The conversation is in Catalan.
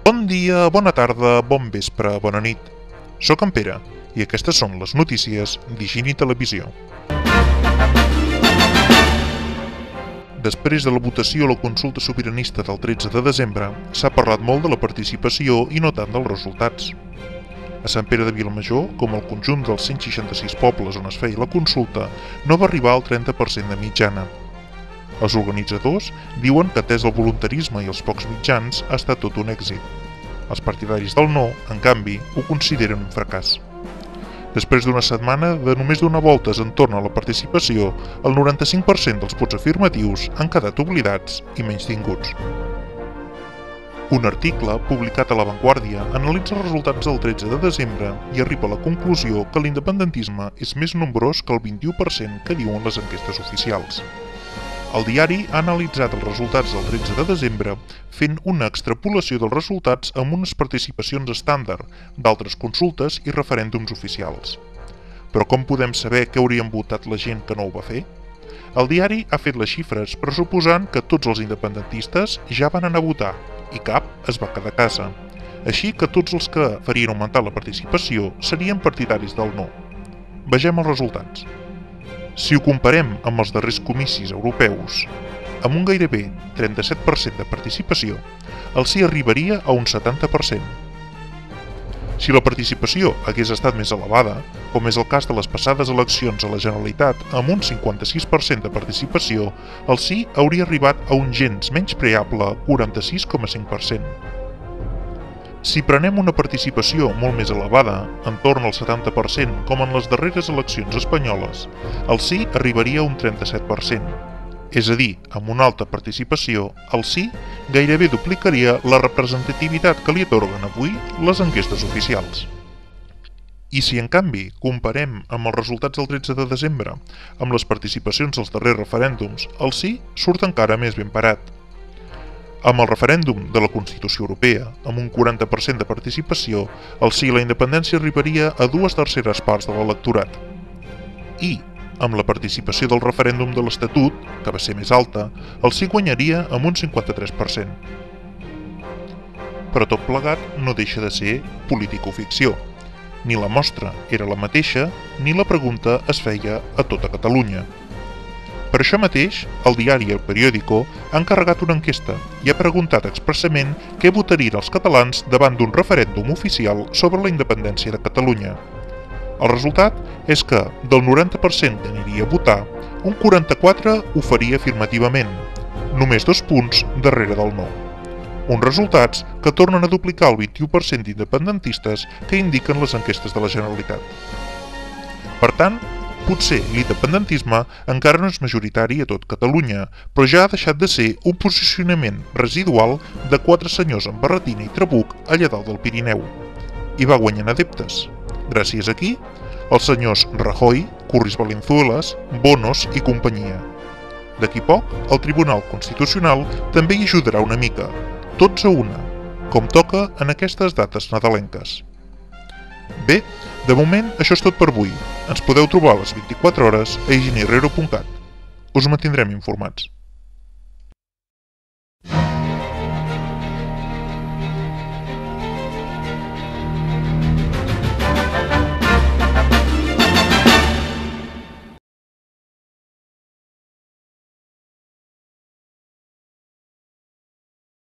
Bon dia, bona tarda, bon vespre, bona nit. Soc en Pere, i aquestes són les notícies d'Higini Televisió. Després de la votació a la consulta sobiranista del 13 de desembre, s'ha parlat molt de la participació i no tant dels resultats. A Sant Pere de Vilamajor, com el conjunt dels 166 pobles on es feia la consulta, no va arribar al 30% de mitjana. Els organitzadors diuen que, atès el voluntarisme i els pocs mitjans, ha estat tot un èxit. Els partidaris del no, en canvi, ho consideren un fracàs. Després d'una setmana de només donar voltes entorn a la participació, el 95% dels vots afirmatius han quedat oblidats i menystinguts. Un article publicat a La Vanguardia analitza els resultats del 13 de desembre i arriba a la conclusió que l'independentisme és més nombrós que el 21% que diuen les enquestes oficials. El diari ha analitzat els resultats del 13 de desembre fent una extrapolació dels resultats amb unes participacions estàndard d'altres consultes i referèndums oficials. Però com podem saber què haurien votat la gent que no ho va fer? El diari ha fet les xifres pressuposant que tots els independentistes ja van anar a votar i cap es va quedar a casa. Així que tots els que farien augmentar la participació serien partidaris del no. Vegem els resultats. Si ho comparem amb els darrers comicis europeus, amb un gairebé 37% de participació, el sí arribaria a un 70%. Si la participació hagués estat més elevada, com és el cas de les passades eleccions a la Generalitat amb un 56% de participació, el sí hauria arribat a un gens menyspreable 46,5%. Si prenem una participació molt més elevada, entorn al 70%, com en les darreres eleccions espanyoles, el sí arribaria a un 37%. És a dir, amb una alta participació, el sí gairebé duplicaria la representativitat que li atorguen avui les enquestes oficials. I si, en canvi, comparem amb els resultats del 13 de desembre amb les participacions als darrers referèndums, el sí surt encara més ben parat. Amb el referèndum de la Constitució Europea, amb un 40% de participació, el sí a la independència arribaria a 2/3 parts de l'electorat. I, amb la participació del referèndum de l'Estatut, que va ser més alta, el sí guanyaria amb un 53%. Però tot plegat no deixa de ser político-ficció. Ni la mostra era la mateixa, ni la pregunta es feia a tota Catalunya. Per això mateix, el diari El Periódico ha encarregat una enquesta i ha preguntat expressament què votarien els catalans davant d'un referèndum oficial sobre la independència de Catalunya. El resultat és que, del 90% que aniria a votar, un 44% ho faria afirmativament, només 2 punts darrere del no. Uns resultats que tornen a duplicar el 21% d'independentistes que indiquen les enquestes de la Generalitat. Per tant, potser l'independentisme encara no és majoritari a tot Catalunya, però ja ha deixat de ser un posicionament residual de 4 senyors amb barretina i trabuc allà dalt del Pirineu. I va guanyant adeptes. Gràcies a qui? Els senyors Rajoy, Curris Valenzuelas, Bonos i companyia. D'aquí poc, el Tribunal Constitucional també hi ajudarà una mica, tots a una, com toca en aquestes dates nadalenques. Bé, de moment això és tot per avui. Ens podeu trobar a les 24 hores a higiniherrero.cat. Us mantindrem informats.